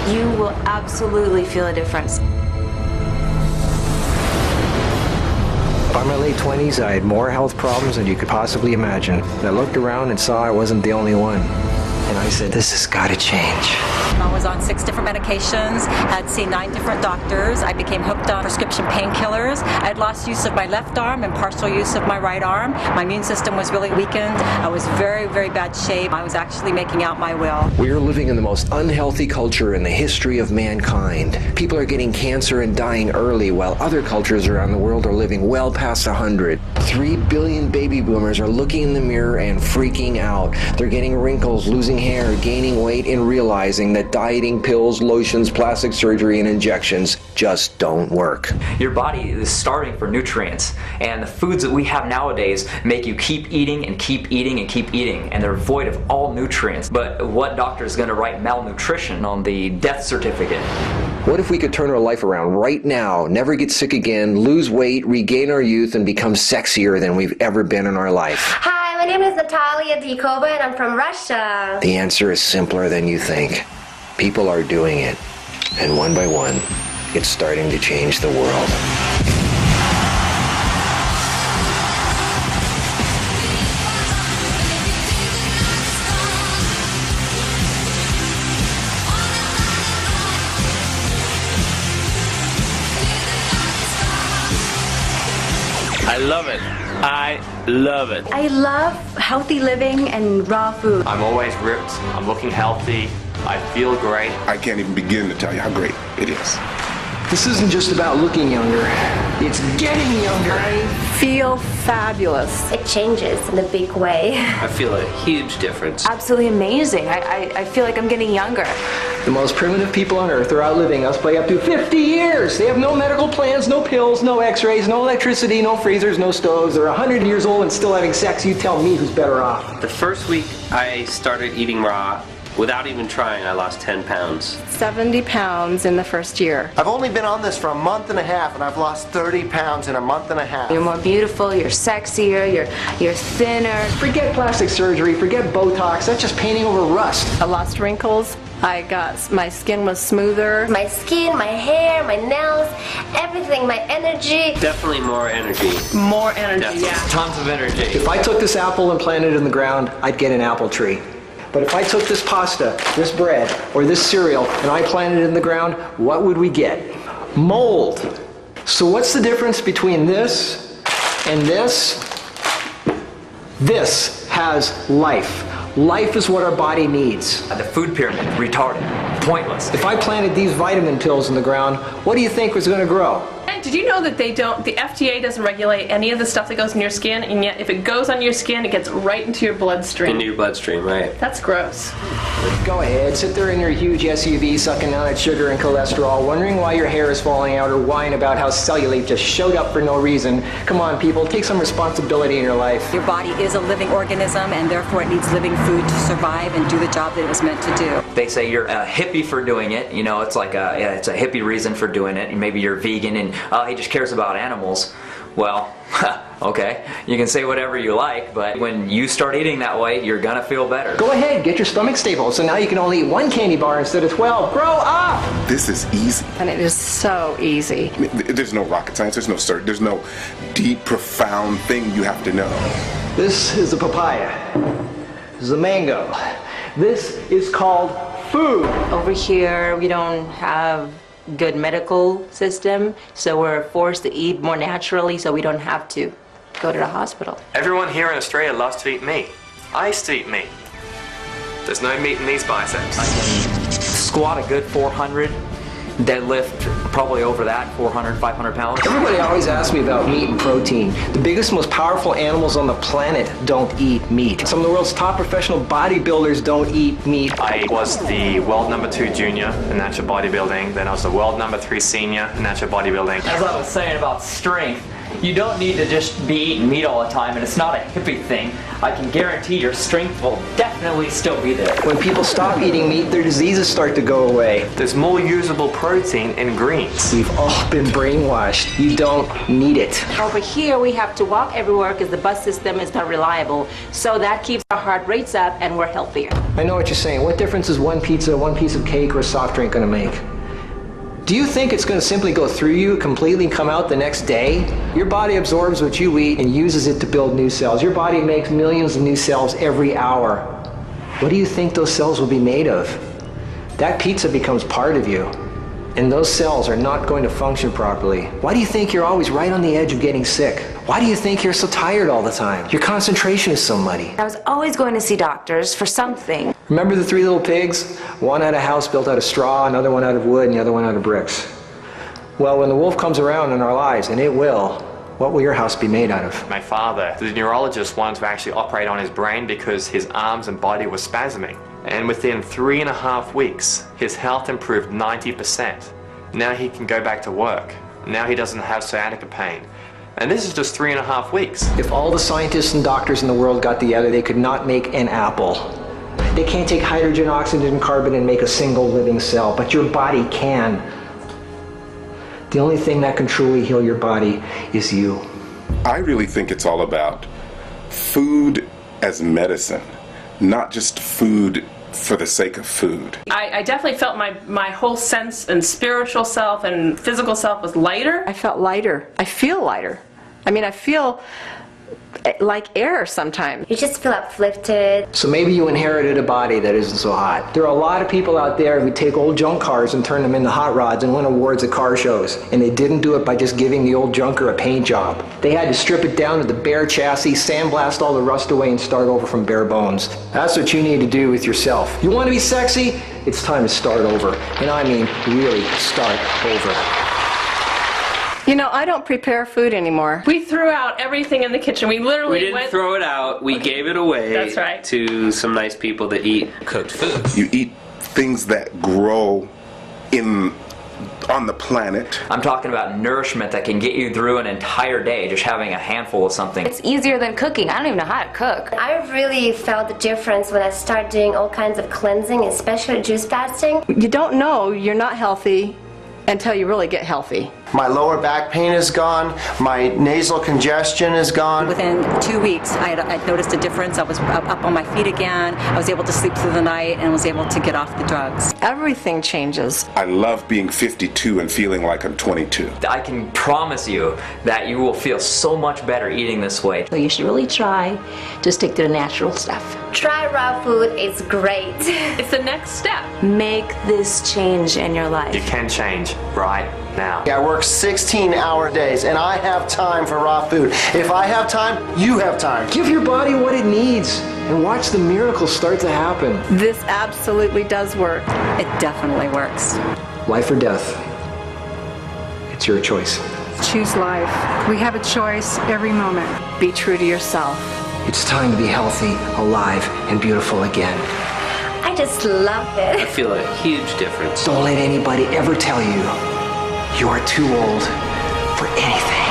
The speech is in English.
You will absolutely feel a difference. By my late 20s, I had more health problems than you could possibly imagine. I looked around and saw I wasn't the only one. And I said, this has got to change. I was on 6 different medications, had seen 9 different doctors. I became hooked on prescription painkillers. I had lost use of my left arm and partial use of my right arm. My immune system was really weakened. I was very, very bad shape. I was actually making out my will. We are living in the most unhealthy culture in the history of mankind. People are getting cancer and dying early, while other cultures around the world are living well past 100. 3 billion baby boomers are looking in the mirror and freaking out. They're getting wrinkles, losing hair, gaining weight, and realizing that dieting, pills, lotions, plastic surgery, and injections just don't work. Your body is starving for nutrients, and the foods that we have nowadays make you keep eating and keep eating and keep eating, and they're void of all nutrients. But what doctor is going to write malnutrition on the death certificate? What if we could turn our life around right now, never get sick again, lose weight, regain our youth, and become sexier than we've ever been in our life? Hi, my name is Natalia Dikova and I'm from Russia. The answer is simpler than you think. People are doing it, and one by one, it's starting to change the world. I love it. I love it. I love healthy living and raw food. I'm always ripped. I'm looking healthy. I feel great. I can't even begin to tell you how great it is. This isn't just about looking younger, it's getting younger. I feel fabulous. It changes in a big way. I feel a huge difference. Absolutely amazing. I feel like I'm getting younger. The most primitive people on earth are outliving us by up to 50 years. They have no medical plans, no pills, no x-rays, no electricity, no freezers, no stoves. They're 100 years old and still having sex. You tell me who's better off. The first week I started eating raw, without even trying, I lost 10 pounds. 70 pounds in the first year. I've only been on this for a month and a half, and I've lost 30 pounds in a month and a half. You're more beautiful, you're sexier, you're thinner. Forget plastic surgery, forget Botox. That's just painting over rust. I lost wrinkles. My skin was smoother. My skin, my hair, my nails, everything, my energy. Definitely more energy. More energy, Definitely. yeah. Tons of energy. If I took this apple and planted it in the ground, I'd get an apple tree. But if I took this pasta, this bread, or this cereal, and I planted it in the ground, what would we get? Mold. So what's the difference between this and this? This has life. Life is what our body needs. The food pyramid, retarded, pointless. If I planted these vitamin pills in the ground, what do you think was going to grow? And did you know that the FDA doesn't regulate any of the stuff that goes in your skin, and yet if it goes on your skin, it gets right into your bloodstream? Into your bloodstream, right. That's gross. Go ahead, sit there in your huge SUV sucking down that sugar and cholesterol, wondering why your hair is falling out or whine about how cellulite just showed up for no reason. Come on, people, take some responsibility in your life. Your body is a living organism, and therefore it needs living food to survive and do the job that it was meant to do. They say you're a hippie for doing it. You know, it's like it's a hippie reason for doing it. And maybe you're vegan and he just cares about animals. Well, okay, you can say whatever you like, but when you start eating that way, you're gonna feel better. Go ahead, get your stomach stable, so now you can only eat 1 candy bar instead of 12. Grow up! This is easy. And it is so easy. There's no rocket science, there's no deep, profound thing you have to know. This is a papaya. This is a mango. This is called food. Over here, we don't have good medical system, so we're forced to eat more naturally so we don't have to go to the hospital. Everyone here in Australia loves to eat meat. I used to eat meat. There's no meat in these biceps. I can squat a good 400, deadlift probably over that, 400, 500 pounds. Everybody always asks me about meat and protein. The biggest, most powerful animals on the planet don't eat meat. Some of the world's top professional bodybuilders don't eat meat. I was the world #2 junior in natural bodybuilding, then I was the world #3 senior in natural bodybuilding. As I was saying about strength, you don't need to just be eating meat all the time, and it's not a hippie thing. I can guarantee your strength will definitely still be there. When people stop eating meat, their diseases start to go away. There's more usable protein in greens. We've all been brainwashed. You don't need it. Over here, we have to walk everywhere because the bus system is not reliable, so that keeps our heart rates up and we're healthier. I know what you're saying. What difference is one pizza, one piece of cake, or a soft drink going to make? Do you think it's going to simply go through you, completely come out the next day? Your body absorbs what you eat and uses it to build new cells. Your body makes millions of new cells every hour. What do you think those cells will be made of? That pizza becomes part of you, and those cells are not going to function properly. Why do you think you're always right on the edge of getting sick? Why do you think you're so tired all the time? Your concentration is so muddy. I was always going to see doctors for something. Remember the 3 little pigs? One had a house built out of straw, another one out of wood, and the other one out of bricks. Well, when the wolf comes around in our lives, and it will, what will your house be made out of? My father, the neurologist, wanted to actually operate on his brain because his arms and body were spasming. And within 3.5 weeks, his health improved 90%. Now he can go back to work. Now he doesn't have sciatica pain. And this is just 3.5 weeks. If all the scientists and doctors in the world got together, they could not make an apple. They can't take hydrogen, oxygen, and carbon and make a single living cell, but your body can. The only thing that can truly heal your body is you. I really think it's all about food as medicine, not just food for the sake of food. I definitely felt my whole sense and spiritual self and physical self was lighter. I felt lighter. I feel lighter. I mean, I feel like air sometimes. You just feel uplifted. So maybe you inherited a body that isn't so hot. There are a lot of people out there who take old junk cars and turn them into hot rods and win awards at car shows. And they didn't do it by just giving the old junker a paint job. They had to strip it down to the bare chassis, sandblast all the rust away, and start over from bare bones. That's what you need to do with yourself. You want to be sexy? It's time to start over. And I mean really start over. You know, I don't prepare food anymore. We threw out everything in the kitchen. We literally We didn't throw it out. We gave it away. That's right. To some nice people that eat cooked food. You eat things that grow on the planet. I'm talking about nourishment that can get you through an entire day just having a handful of something. It's easier than cooking. I don't even know how to cook. I really felt the difference when I started doing all kinds of cleansing, especially juice fasting. You don't know you're not healthy until you really get healthy. My lower back pain is gone. My nasal congestion is gone. Within 2 weeks, I noticed a difference. I was up on my feet again. I was able to sleep through the night and was able to get off the drugs. Everything changes. I love being 52 and feeling like I'm 22. I can promise you that you will feel so much better eating this way. So you should really try to stick to the natural stuff. Try raw food, it's great. It's the next step. Make this change in your life. You can change right now. I work 16-hour days, and I have time for raw food. If I have time, you have time. Give your body what it needs and watch the miracles start to happen. This absolutely does work. It definitely works. Life or death, it's your choice. Choose life. We have a choice every moment. Be true to yourself. It's time to be healthy, alive, and beautiful again. I just love it. I feel a huge difference. Don't let anybody ever tell you you are too old for anything.